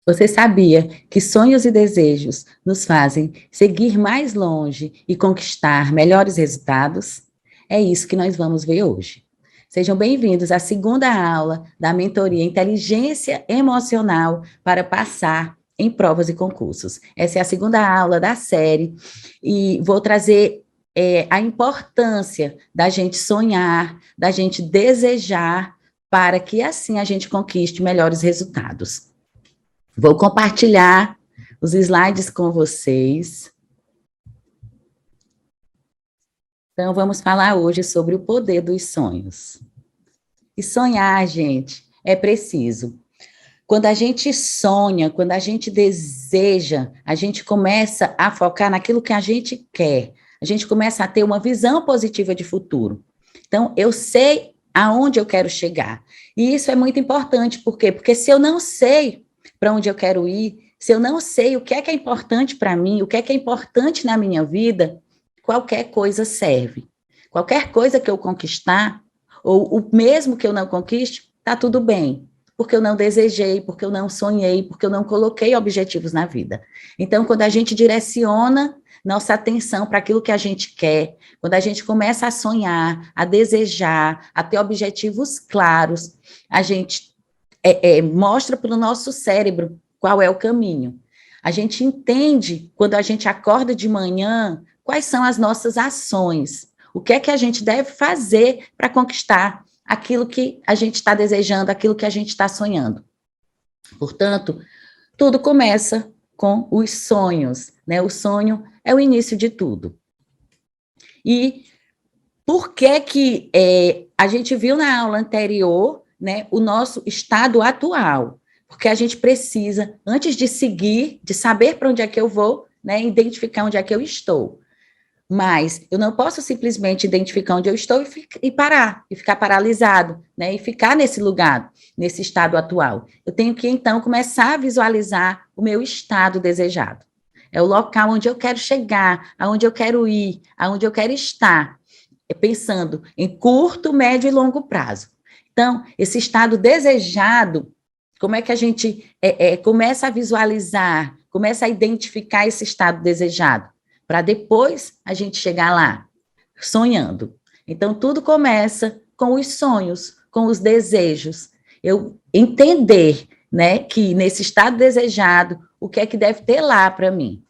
Você sabia que sonhos e desejos nos fazem seguir mais longe e conquistar melhores resultados? É isso que nós vamos ver hoje. Sejam bem-vindos à segunda aula da mentoria Inteligência Emocional para passar em provas e concursos. Essa é a segunda aula da série e vou trazer a importância da gente sonhar, da gente desejar, para que assim a gente conquiste melhores resultados. Vou compartilhar os slides com vocês. Então, vamos falar hoje sobre o poder dos sonhos. E sonhar, gente, é preciso. Quando a gente sonha, quando a gente deseja, a gente começa a focar naquilo que a gente quer. A gente começa a ter uma visão positiva de futuro. Então, eu sei aonde eu quero chegar. E isso é muito importante, por quê? Porque se eu não sei para onde eu quero ir, se eu não sei o que é importante para mim, o que é importante na minha vida, qualquer coisa serve. Qualquer coisa que eu conquistar, ou o mesmo que eu não conquiste, está tudo bem. Porque eu não desejei, porque eu não sonhei, porque eu não coloquei objetivos na vida. Então, quando a gente direciona nossa atenção para aquilo que a gente quer, quando a gente começa a sonhar, a desejar, a ter objetivos claros, a gente mostra para o nosso cérebro qual é o caminho. A gente entende, quando a gente acorda de manhã, quais são as nossas ações, o que é que a gente deve fazer para conquistar aquilo que a gente está desejando, aquilo que a gente está sonhando. Portanto, tudo começa com os sonhos, né? O sonho é o início de tudo. E por que a gente viu na aula anterior, né, o nosso estado atual? Porque a gente precisa, antes de seguir, de saber para onde é que eu vou, né, identificar onde é que eu estou. Mas eu não posso simplesmente identificar onde eu estou e parar, e ficar paralisado, né, e ficar nesse lugar, nesse estado atual. Eu tenho que, então, começar a visualizar o meu estado desejado. É o local onde eu quero chegar, aonde eu quero ir, aonde eu quero estar, pensando em curto, médio e longo prazo. Então, esse estado desejado, como é que a gente começa a visualizar, começa a identificar esse estado desejado? Para depois a gente chegar lá, sonhando. Então, tudo começa com os sonhos, com os desejos. Eu entender, né, que nesse estado desejado, o que é que deve ter lá para mim.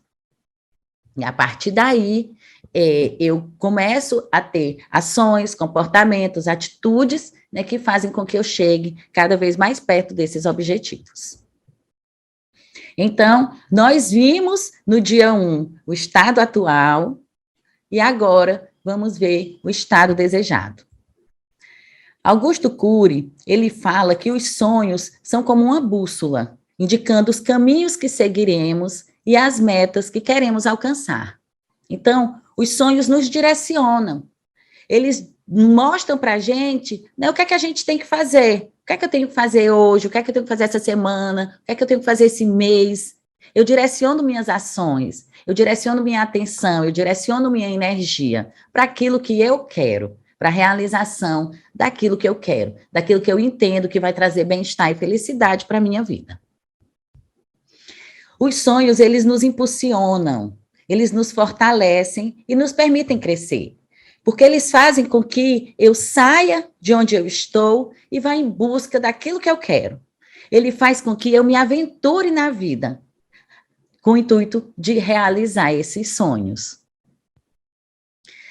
E a partir daí, eu começo a ter ações, comportamentos, atitudes, né, que fazem com que eu chegue cada vez mais perto desses objetivos. Então, nós vimos no dia 1 o estado atual e agora vamos ver o estado desejado. Augusto Cury, ele fala que os sonhos são como uma bússola, indicando os caminhos que seguiremos e as metas que queremos alcançar. Então, os sonhos nos direcionam. Eles mostram para a gente, né, o que é que a gente tem que fazer. O que é que eu tenho que fazer hoje? O que é que eu tenho que fazer essa semana? O que é que eu tenho que fazer esse mês? Eu direciono minhas ações, eu direciono minha atenção, eu direciono minha energia para aquilo que eu quero, para a realização daquilo que eu quero, daquilo que eu entendo que vai trazer bem-estar e felicidade para a minha vida. Os sonhos, eles nos impulsionam, eles nos fortalecem e nos permitem crescer. Porque eles fazem com que eu saia de onde eu estou e vá em busca daquilo que eu quero. Ele faz com que eu me aventure na vida, com o intuito de realizar esses sonhos.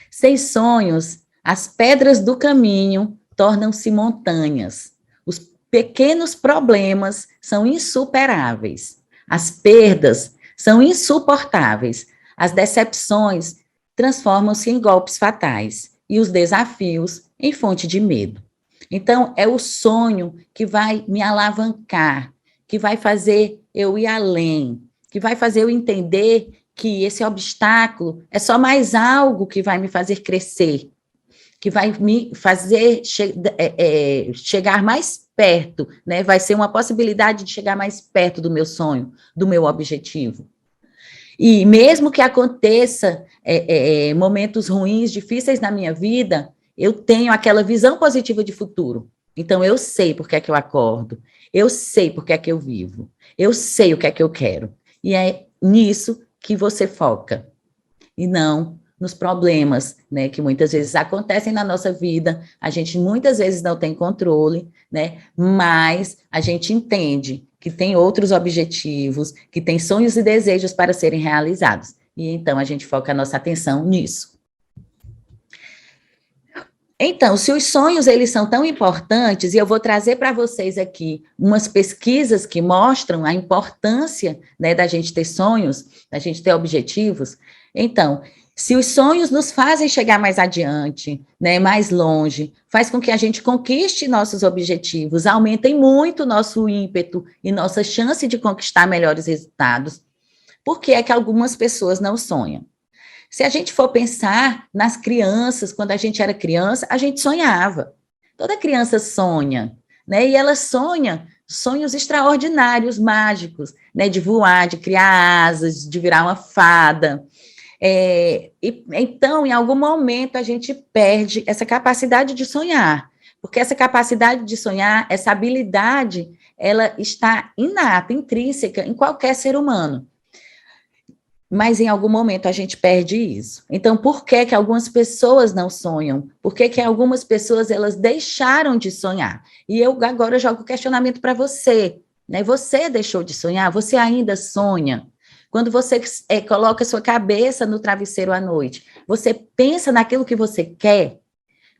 Sem sonhos, as pedras do caminho tornam-se montanhas. Os pequenos problemas são insuperáveis. As perdas são insuportáveis. As decepções transformam-se em golpes fatais e os desafios em fonte de medo. Então, é o sonho que vai me alavancar, que vai fazer eu ir além, que vai fazer eu entender que esse obstáculo é só mais algo que vai me fazer crescer, que vai me fazer chegar mais perto, né? Vai ser uma possibilidade de chegar mais perto do meu sonho, do meu objetivo. E mesmo que aconteça momentos ruins, difíceis na minha vida, eu tenho aquela visão positiva de futuro. Então, eu sei por que é que eu acordo, eu sei por que é que eu vivo, eu sei o que é que eu quero. E é nisso que você foca, e não nos problemas, né, que muitas vezes acontecem na nossa vida, a gente muitas vezes não tem controle, né, mas a gente entende que tem outros objetivos, que tem sonhos e desejos para serem realizados. E então a gente foca a nossa atenção nisso. Então, se os sonhos eles são tão importantes, e eu vou trazer para vocês aqui umas pesquisas que mostram a importância, né, da gente ter sonhos, da gente ter objetivos. Então, se os sonhos nos fazem chegar mais adiante, né, mais longe, faz com que a gente conquiste nossos objetivos, aumentem muito nosso ímpeto e nossa chance de conquistar melhores resultados. Por que é que algumas pessoas não sonham? Se a gente for pensar nas crianças, quando a gente era criança, a gente sonhava. Toda criança sonha, né? E ela sonha sonhos extraordinários, mágicos, né? De voar, de criar asas, de virar uma fada. Então, em algum momento, a gente perde essa capacidade de sonhar, porque essa capacidade de sonhar, essa habilidade, ela está inata, intrínseca em qualquer ser humano. Mas em algum momento a gente perde isso. Então, por que que algumas pessoas não sonham? Por que que algumas pessoas elas deixaram de sonhar? E eu agora jogo o questionamento para você, né? Você deixou de sonhar? Você ainda sonha? Quando você coloca sua cabeça no travesseiro à noite, você pensa naquilo que você quer?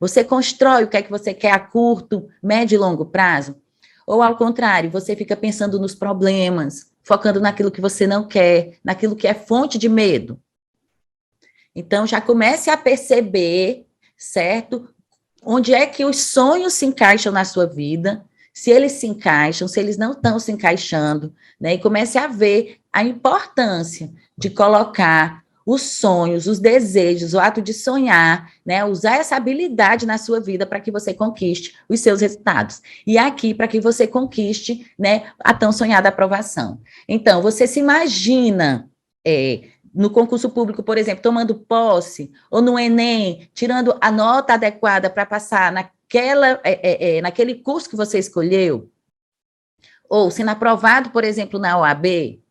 Você constrói o que é que você quer a curto, médio e longo prazo? Ou, ao contrário, você fica pensando nos problemas, focando naquilo que você não quer, naquilo que é fonte de medo? Então, já comece a perceber, certo? Onde é que os sonhos se encaixam na sua vida, se eles se encaixam, se eles não estão se encaixando, né? E comece a ver a importância de colocar os sonhos, os desejos, o ato de sonhar, né? Usar essa habilidade na sua vida para que você conquiste os seus resultados. E aqui para que você conquiste, né, a tão sonhada aprovação. Então, você se imagina no concurso público, por exemplo, tomando posse, ou no Enem, tirando a nota adequada para passar naquele curso que você escolheu, ou sendo aprovado, por exemplo, na OAB,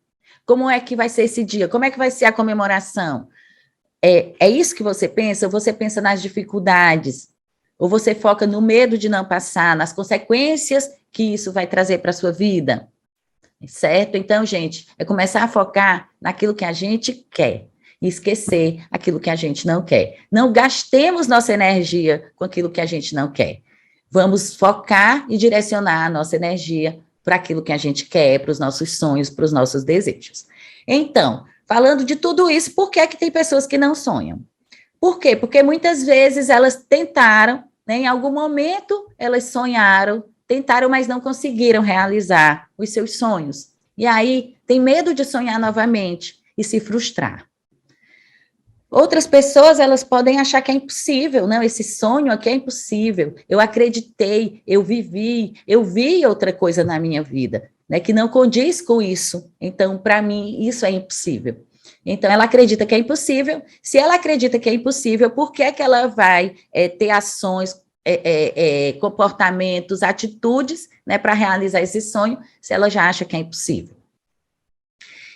como é que vai ser esse dia? Como é que vai ser a comemoração? É isso que você pensa? Ou você pensa nas dificuldades? Ou você foca no medo de não passar, nas consequências que isso vai trazer para a sua vida? Certo? Então, gente, é começar a focar naquilo que a gente quer e esquecer aquilo que a gente não quer. Não gastemos nossa energia com aquilo que a gente não quer. Vamos focar e direcionar a nossa energia para aquilo que a gente quer, para os nossos sonhos, para os nossos desejos. Então, falando de tudo isso, por que é que tem pessoas que não sonham? Por quê? Porque muitas vezes elas tentaram, né, em algum momento elas sonharam, tentaram, mas não conseguiram realizar os seus sonhos. E aí tem medo de sonhar novamente e se frustrar. Outras pessoas, elas podem achar que é impossível, não, esse sonho aqui é impossível, eu acreditei, eu vivi, eu vi outra coisa na minha vida, né, que não condiz com isso, então, para mim, isso é impossível. Então, ela acredita que é impossível, se ela acredita que é impossível, por que é que ela vai ter ações, comportamentos, atitudes, né, para realizar esse sonho, se ela já acha que é impossível?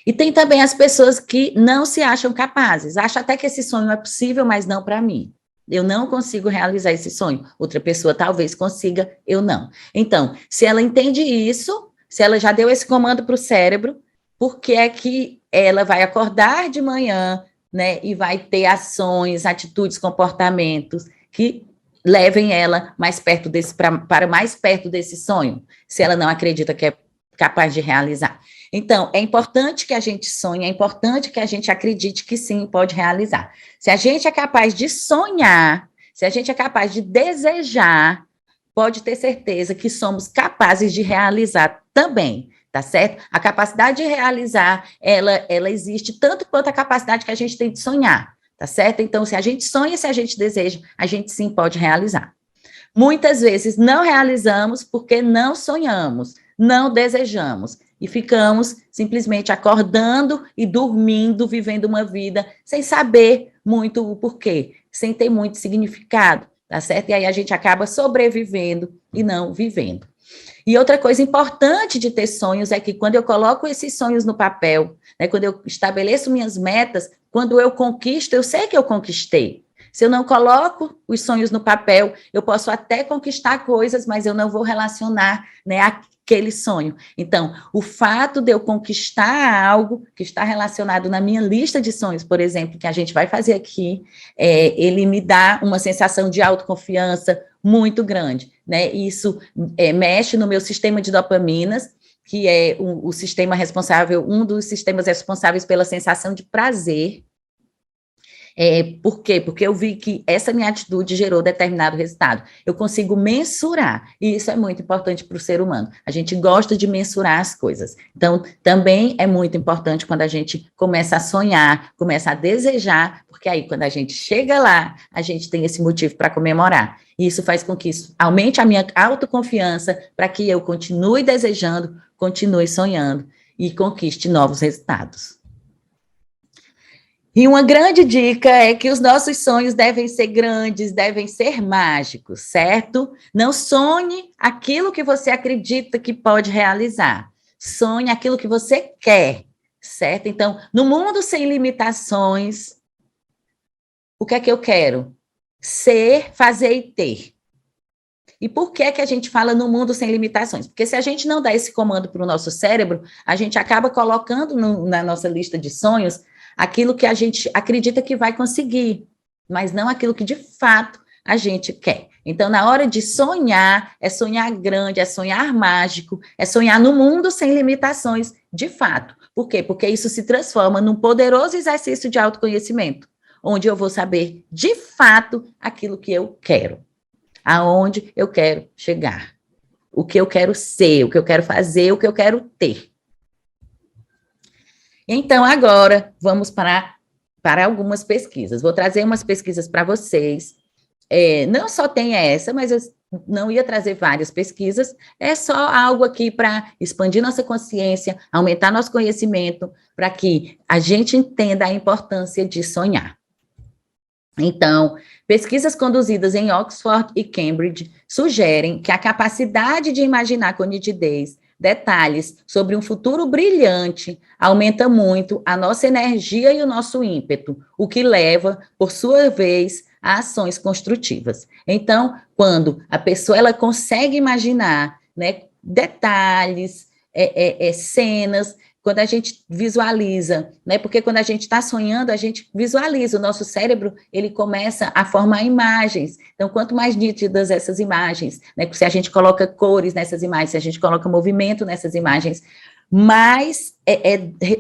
E tem também as pessoas que não se acham capazes, acham até que esse sonho é possível, mas não para mim. Eu não consigo realizar esse sonho. Outra pessoa talvez consiga, eu não. Então, se ela entende isso, se ela já deu esse comando para o cérebro, por que é que ela vai acordar de manhã, né, e vai ter ações, atitudes, comportamentos que levem ela mais perto para mais perto desse sonho, se ela não acredita que é capaz de realizar? Então, é importante que a gente sonhe, é importante que a gente acredite que sim, pode realizar. Se a gente é capaz de sonhar, se a gente é capaz de desejar, pode ter certeza que somos capazes de realizar também, tá certo? A capacidade de realizar, ela existe tanto quanto a capacidade que a gente tem de sonhar, tá certo? Então, se a gente sonha, se a gente deseja, a gente sim pode realizar. Muitas vezes não realizamos porque não sonhamos, não desejamos e ficamos simplesmente acordando e dormindo, vivendo uma vida sem saber muito o porquê, sem ter muito significado, tá certo? E aí a gente acaba sobrevivendo e não vivendo. E outra coisa importante de ter sonhos é que quando eu coloco esses sonhos no papel, né, quando eu estabeleço minhas metas, quando eu conquisto, eu sei que eu conquistei. Se eu não coloco os sonhos no papel, eu posso até conquistar coisas, mas eu não vou relacionar, né, aquele sonho. Então, o fato de eu conquistar algo que está relacionado na minha lista de sonhos, por exemplo, que a gente vai fazer aqui, ele me dá uma sensação de autoconfiança muito grande, né? Isso mexe no meu sistema de dopaminas, que é o sistema responsável, um dos sistemas responsáveis pela sensação de prazer. Por quê? Porque eu vi que essa minha atitude gerou determinado resultado. Eu consigo mensurar, e isso é muito importante para o ser humano. A gente gosta de mensurar as coisas. Então, também é muito importante quando a gente começa a sonhar, começa a desejar, porque aí, quando a gente chega lá, a gente tem esse motivo para comemorar. E isso faz com que isso aumente a minha autoconfiança, para que eu continue desejando, continue sonhando e conquiste novos resultados. E uma grande dica é que os nossos sonhos devem ser grandes, devem ser mágicos, certo? Não sonhe aquilo que você acredita que pode realizar. Sonhe aquilo que você quer, certo? Então, no mundo sem limitações, o que é que eu quero? Ser, fazer e ter. E por que que a gente fala no mundo sem limitações? Porque se a gente não dá esse comando para o nosso cérebro, a gente acaba colocando na nossa lista de sonhos aquilo que a gente acredita que vai conseguir, mas não aquilo que de fato a gente quer. Então, na hora de sonhar, é sonhar grande, é sonhar mágico, é sonhar no mundo sem limitações, de fato. Por quê? Porque isso se transforma num poderoso exercício de autoconhecimento, onde eu vou saber de fato aquilo que eu quero, aonde eu quero chegar, o que eu quero ser, o que eu quero fazer, o que eu quero ter. Então, agora, vamos para algumas pesquisas. Vou trazer umas pesquisas para vocês. Não só tem essa, mas eu não ia trazer várias pesquisas. É só algo aqui para expandir nossa consciência, aumentar nosso conhecimento, para que a gente entenda a importância de sonhar. Então, pesquisas conduzidas em Oxford e Cambridge sugerem que a capacidade de imaginar com nitidez detalhes sobre um futuro brilhante aumenta muito a nossa energia e o nosso ímpeto, o que leva, por sua vez, a ações construtivas. Então, quando a pessoa ela consegue imaginar, né, detalhes, cenas, quando a gente visualiza, né? Porque quando a gente está sonhando, a gente visualiza, o nosso cérebro, ele começa a formar imagens. Então, quanto mais nítidas essas imagens, né? Se a gente coloca cores nessas imagens, se a gente coloca movimento nessas imagens, mais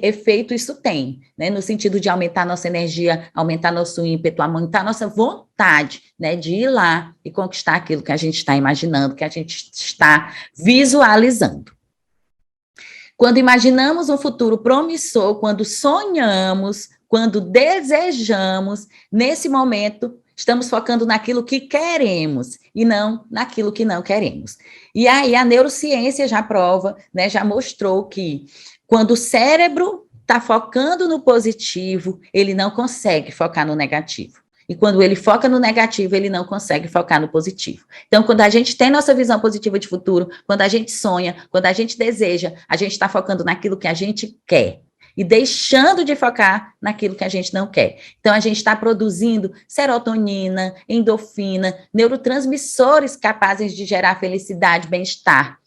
efeito isso tem, né? No sentido de aumentar nossa energia, aumentar nosso ímpeto, aumentar nossa vontade, né? De ir lá e conquistar aquilo que a gente está imaginando, que a gente está visualizando. Quando imaginamos um futuro promissor, quando sonhamos, quando desejamos, nesse momento, estamos focando naquilo que queremos e não naquilo que não queremos. E aí a neurociência já prova, né, já mostrou que quando o cérebro está focando no positivo, ele não consegue focar no negativo. E quando ele foca no negativo, ele não consegue focar no positivo. Então, quando a gente tem nossa visão positiva de futuro, quando a gente sonha, quando a gente deseja, a gente está focando naquilo que a gente quer e deixando de focar naquilo que a gente não quer. Então, a gente está produzindo serotonina, endorfina, neurotransmissores capazes de gerar felicidade, bem-estar,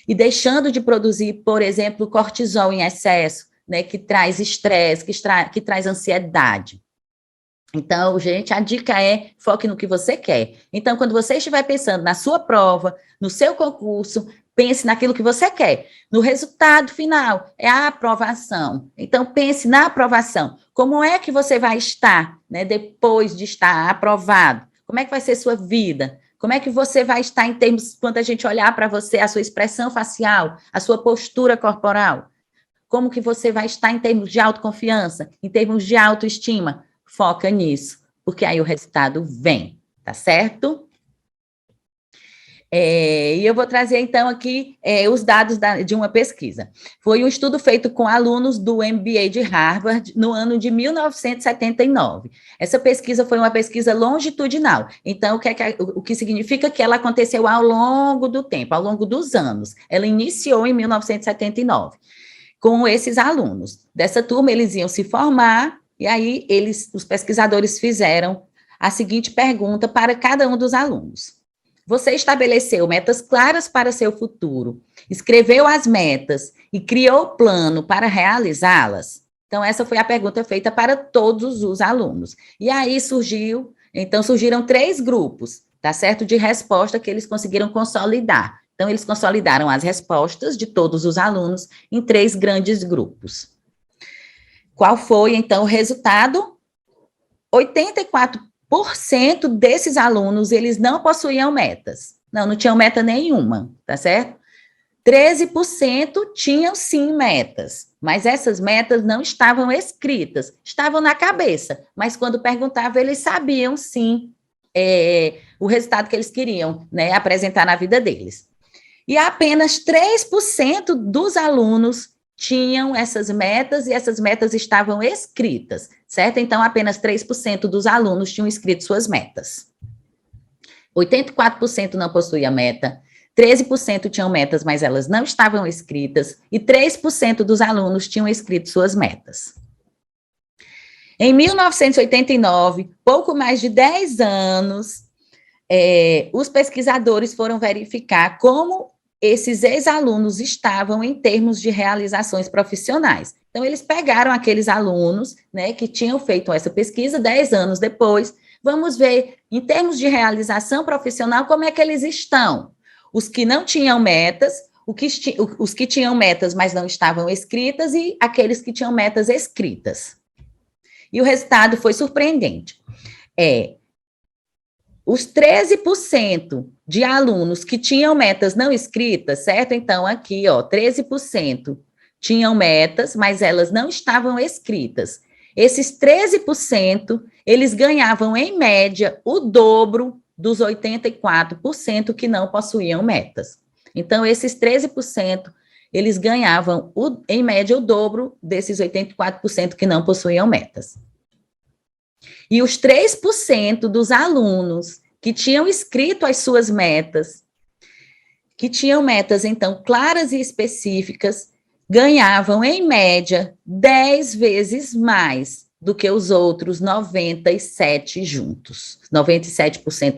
e deixando de produzir, por exemplo, cortisol em excesso, né, que traz estresse, que traz ansiedade. Então, gente, a dica é foque no que você quer. Então, quando você estiver pensando na sua prova, no seu concurso, pense naquilo que você quer. No resultado final, é a aprovação. Então, pense na aprovação. Como é que você vai estar, né, depois de estar aprovado? Como é que vai ser sua vida? Como é que você vai estar em termos, quando a gente olhar para você, a sua expressão facial, a sua postura corporal? Como que você vai estar em termos de autoconfiança, em termos de autoestima? Foca nisso, porque aí o resultado vem, tá certo? E eu vou trazer, então, aqui os dados de uma pesquisa. Foi um estudo feito com alunos do MBA de Harvard no ano de 1979. Essa pesquisa foi uma pesquisa longitudinal. Então, o que significa que ela aconteceu ao longo do tempo, ao longo dos anos. Ela iniciou em 1979, com esses alunos. Dessa turma, eles iam se formar, e aí os pesquisadores fizeram a seguinte pergunta para cada um dos alunos. Você estabeleceu metas claras para seu futuro, escreveu as metas e criou o plano para realizá-las? Então, essa foi a pergunta feita para todos os alunos. E aí surgiram 3 grupos, tá certo? De resposta que eles conseguiram consolidar. Então, eles consolidaram as respostas de todos os alunos em 3 grandes grupos. Qual foi, então, o resultado? 84% desses alunos, eles não possuíam metas. Não tinham meta nenhuma, tá certo? 13% tinham, sim, metas, mas essas metas não estavam escritas, estavam na cabeça, mas quando perguntavam, eles sabiam, sim, o resultado que eles queriam, né, apresentar na vida deles. E apenas 3% dos alunos tinham essas metas, e essas metas estavam escritas, certo? Então, apenas 3% dos alunos tinham escrito suas metas. 84% não possuía meta, 13% tinham metas, mas elas não estavam escritas, e 3% dos alunos tinham escrito suas metas. Em 1989, pouco mais de 10 anos, os pesquisadores foram verificar como esses ex-alunos estavam em termos de realizações profissionais. Então, eles pegaram aqueles alunos, né, que tinham feito essa pesquisa 10 anos depois. Vamos ver, em termos de realização profissional, como é que eles estão. Os que não tinham metas, os que tinham metas, mas não estavam escritas, e aqueles que tinham metas escritas. E o resultado foi surpreendente. Os 13% de alunos que tinham metas não escritas, certo? Então, aqui, 13% tinham metas, mas elas não estavam escritas. Esses 13%, eles ganhavam, em média, o dobro dos 84% que não possuíam metas. Então, esses 13%, eles ganhavam, em média, o dobro desses 84% que não possuíam metas. E os 3% dos alunos que tinham escrito as suas metas, que tinham metas, então, claras e específicas, ganhavam, em média, 10 vezes mais do que os outros 97%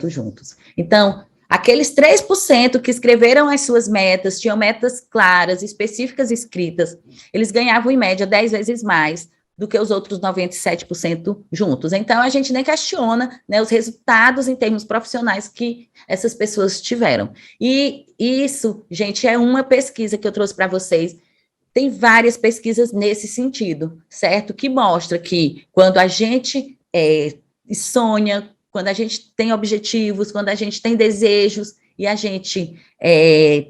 juntos. Então, aqueles 3% que escreveram as suas metas, tinham metas claras, específicas escritas, eles ganhavam, em média, 10 vezes mais do que os outros 97% juntos. Então, a gente nem questiona, né, os resultados em termos profissionais que essas pessoas tiveram. E isso, gente, é uma pesquisa que eu trouxe para vocês. Tem várias pesquisas nesse sentido, certo? Que mostra que quando a gente sonha, quando a gente tem objetivos, quando a gente tem desejos, e a gente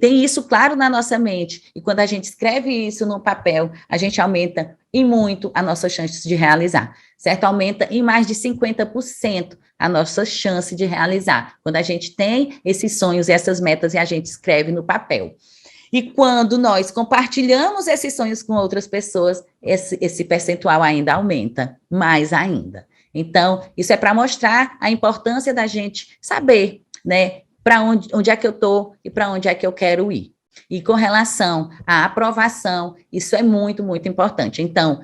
tem isso claro na nossa mente, e quando a gente escreve isso no papel, a gente aumenta em muito a nossa chance de realizar, certo? Aumenta em mais de 50% a nossa chance de realizar, quando a gente tem esses sonhos e essas metas e a gente escreve no papel. E quando nós compartilhamos esses sonhos com outras pessoas, esse percentual ainda aumenta, mais ainda. Então, isso é para mostrar a importância da gente saber, né, para onde é que eu estou e para onde é que eu quero ir. E com relação à aprovação, isso é muito, muito importante. Então,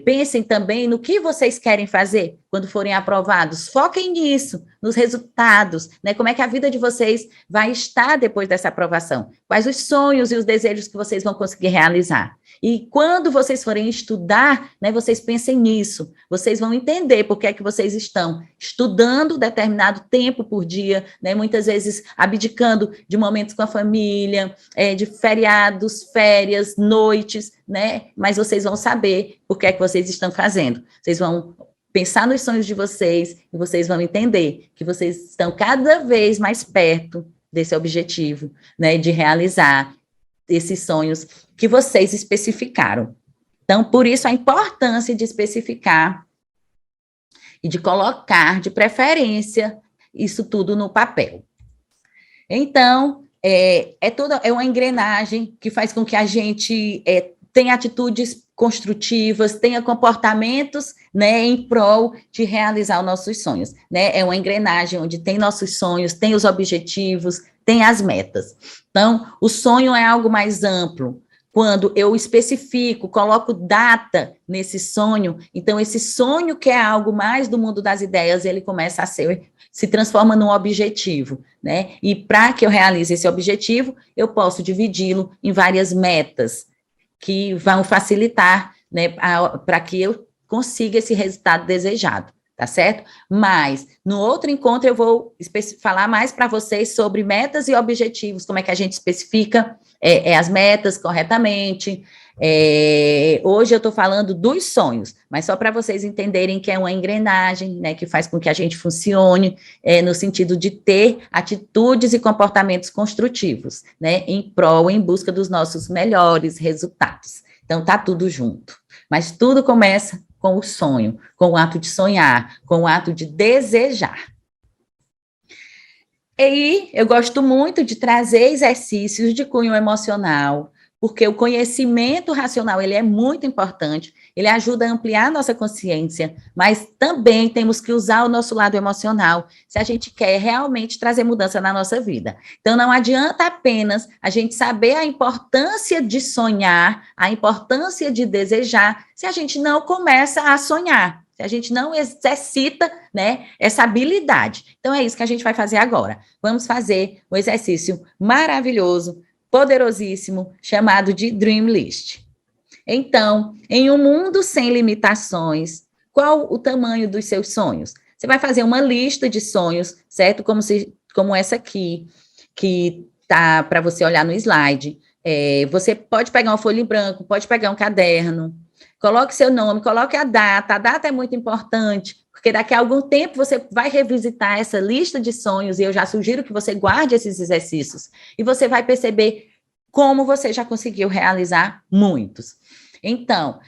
pensem também no que vocês querem fazer quando forem aprovados. Foquem nisso, nos resultados, né? Como é que a vida de vocês vai estar depois dessa aprovação? Quais os sonhos e os desejos que vocês vão conseguir realizar? E quando vocês forem estudar, né, vocês pensem nisso, vocês vão entender por que é que vocês estão estudando determinado tempo por dia, né, muitas vezes abdicando de momentos com a família, de feriados, férias, noites, né, mas vocês vão saber por que é que vocês estão fazendo, vocês vão pensar nos sonhos de vocês e vocês vão entender que vocês estão cada vez mais perto desse objetivo, né, de realizar esses sonhos que vocês especificaram. Então, por isso, a importância de especificar e de colocar, de preferência, isso tudo no papel. Então, é uma engrenagem que faz com que a gente tenha atitudes construtivas, tenha comportamentos, né, em prol de realizar os nossos sonhos, né? É uma engrenagem onde tem nossos sonhos, tem os objetivos, tem as metas. Então, o sonho é algo mais amplo. Quando eu especifico, coloco data nesse sonho, então esse sonho que é algo mais do mundo das ideias, ele começa a se transforma num objetivo, né? E para que eu realize esse objetivo, eu posso dividi-lo em várias metas que vão facilitar, né, para que eu consiga esse resultado desejado, tá certo? Mas no outro encontro eu vou falar mais para vocês sobre metas e objetivos, como é que a gente especifica as metas corretamente. Hoje eu estou falando dos sonhos, mas só para vocês entenderem que é uma engrenagem, né, que faz com que a gente funcione no sentido de ter atitudes e comportamentos construtivos, né, em prol, em busca dos nossos melhores resultados. Então, tá tudo junto. Mas tudo começa com o sonho, com o ato de sonhar, com o ato de desejar. E eu gosto muito de trazer exercícios de cunho emocional, porque o conhecimento racional ele é muito importante, ele ajuda a ampliar a nossa consciência, mas também temos que usar o nosso lado emocional se a gente quer realmente trazer mudança na nossa vida. Então, não adianta apenas a gente saber a importância de sonhar, a importância de desejar, se a gente não começa a sonhar. Se a gente não exercita, né, essa habilidade. Então, é isso que a gente vai fazer agora. Vamos fazer um exercício maravilhoso, poderosíssimo, chamado de Dream List. Então, em um mundo sem limitações, qual o tamanho dos seus sonhos? Você vai fazer uma lista de sonhos, certo? Como essa aqui, que tá para você olhar no slide. Você pode pegar uma folha em branco, pode pegar um caderno, coloque seu nome, coloque a data é muito importante, porque daqui a algum tempo você vai revisitar essa lista de sonhos, e eu já sugiro que você guarde esses exercícios, e você vai perceber como você já conseguiu realizar muitos. Então,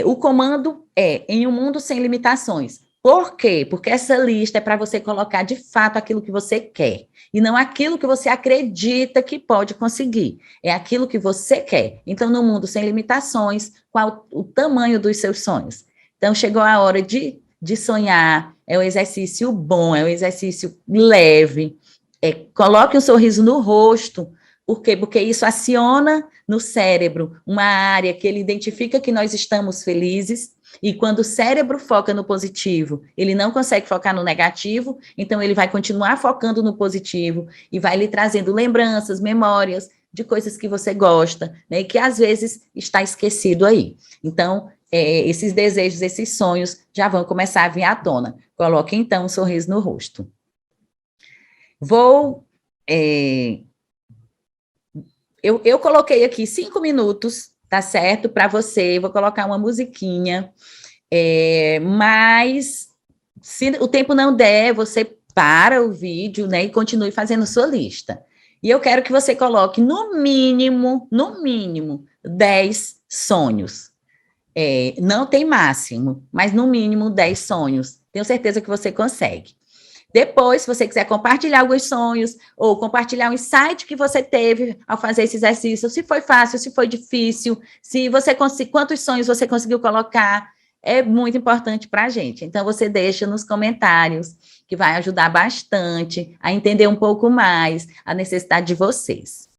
o comando em um mundo sem limitações. Por quê? Porque essa lista é para você colocar de fato aquilo que você quer, e não aquilo que você acredita que pode conseguir. É aquilo que você quer. Então, no mundo sem limitações, qual o tamanho dos seus sonhos? Então, chegou a hora de sonhar. É um exercício bom, é um exercício leve. Coloque um sorriso no rosto. Por quê? Porque isso aciona no cérebro uma área que ele identifica que nós estamos felizes, e quando o cérebro foca no positivo, ele não consegue focar no negativo, então ele vai continuar focando no positivo e vai lhe trazendo lembranças, memórias de coisas que você gosta, né, e que às vezes está esquecido aí. Então, esses desejos, esses sonhos já vão começar a vir à tona. Coloque então um sorriso no rosto. Eu coloquei aqui 5 minutos, tá certo? Para você, vou colocar uma musiquinha, mas se o tempo não der, você para o vídeo, né, e continue fazendo sua lista. E eu quero que você coloque no mínimo, 10 sonhos. Não tem máximo, mas no mínimo 10 sonhos. Tenho certeza que você consegue. Depois, se você quiser compartilhar alguns sonhos, ou compartilhar um insight que você teve ao fazer esse exercício, se foi fácil, se foi difícil, se você quantos sonhos você conseguiu colocar, é muito importante para a gente. Então, você deixa nos comentários, que vai ajudar bastante a entender um pouco mais a necessidade de vocês.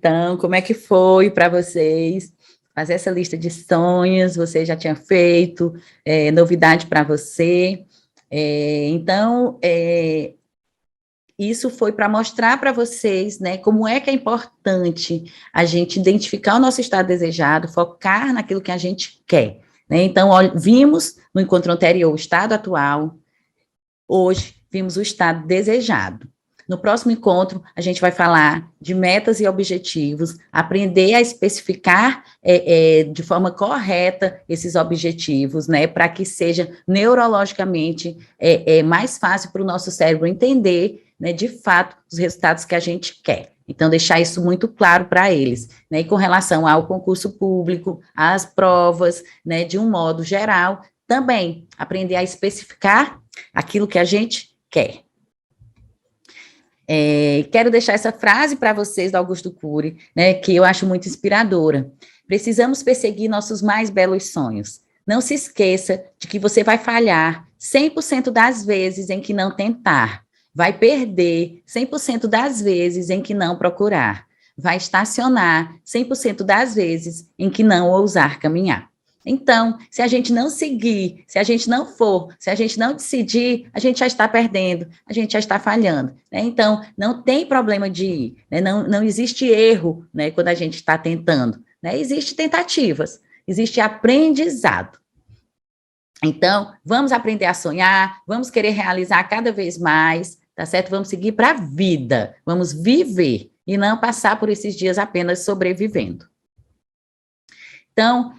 então, como é que foi para vocês fazer essa lista de sonhos? Você já tinha feito? Novidade para você? Então, isso foi para mostrar para vocês, né, como é que é importante a gente identificar o nosso estado desejado, focar naquilo que a gente quer, né? Então, vimos no encontro anterior o estado atual, hoje vimos o estado desejado. No próximo encontro, a gente vai falar de metas e objetivos, aprender a especificar de forma correta esses objetivos, né, para que seja neurologicamente mais fácil para o nosso cérebro entender, né, de fato, os resultados que a gente quer. Então, deixar isso muito claro para eles, né, e com relação ao concurso público, às provas, né, de um modo geral, também aprender a especificar aquilo que a gente quer. Quero deixar essa frase para vocês do Augusto Cury, né, que eu acho muito inspiradora. Precisamos perseguir nossos mais belos sonhos. Não se esqueça de que você vai falhar 100% das vezes em que não tentar. Vai perder 100% das vezes em que não procurar. Vai estacionar 100% das vezes em que não ousar caminhar. Então, se a gente não seguir, se a gente não for, se a gente não decidir, a gente já está perdendo, a gente já está falhando, né? Então, não tem problema de ir, né? Não existe erro, né, quando a gente está tentando, né? Existem tentativas, existe aprendizado. Então, vamos aprender a sonhar, vamos querer realizar cada vez mais, tá certo? Vamos seguir para a vida, vamos viver e não passar por esses dias apenas sobrevivendo. Então,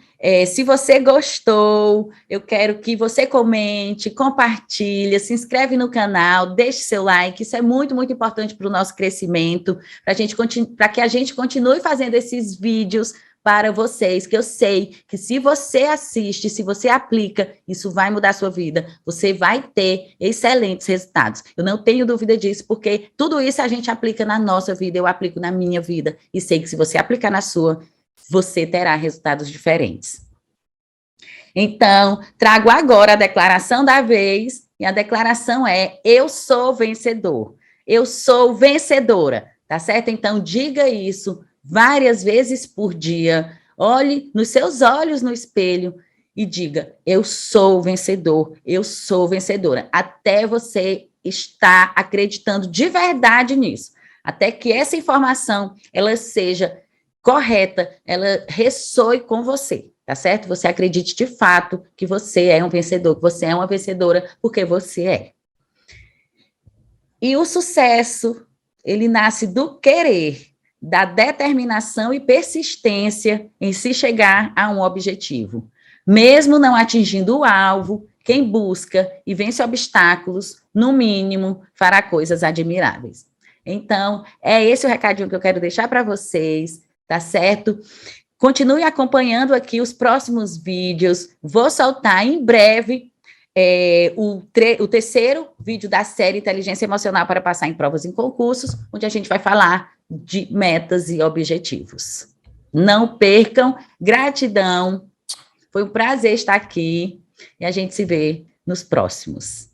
se você gostou, eu quero que você comente, compartilhe, se inscreve no canal, deixe seu like, isso é muito, muito importante para o nosso crescimento, para que a gente continue fazendo esses vídeos para vocês, que eu sei que se você assiste, se você aplica, isso vai mudar a sua vida, você vai ter excelentes resultados. Eu não tenho dúvida disso, porque tudo isso a gente aplica na nossa vida, eu aplico na minha vida, e sei que se você aplicar na sua, você terá resultados diferentes. Então, trago agora a declaração da vez, e a declaração é: eu sou vencedor, eu sou vencedora, tá certo? Então, diga isso várias vezes por dia, olhe nos seus olhos no espelho e diga: eu sou vencedor, eu sou vencedora, até você estar acreditando de verdade nisso, até que essa informação, ela seja correta, ela ressoe com você, tá certo? Você acredite de fato que você é um vencedor, que você é uma vencedora, porque você é. E o sucesso, ele nasce do querer, da determinação e persistência em se chegar a um objetivo. Mesmo não atingindo o alvo, quem busca e vence obstáculos, no mínimo, fará coisas admiráveis. Então, é esse o recadinho que eu quero deixar para vocês, tá certo? Continue acompanhando aqui os próximos vídeos. Vou soltar em breve o terceiro vídeo da série Inteligência Emocional para passar em provas e em concursos, onde a gente vai falar de metas e objetivos. Não percam. Gratidão. Foi um prazer estar aqui e a gente se vê nos próximos.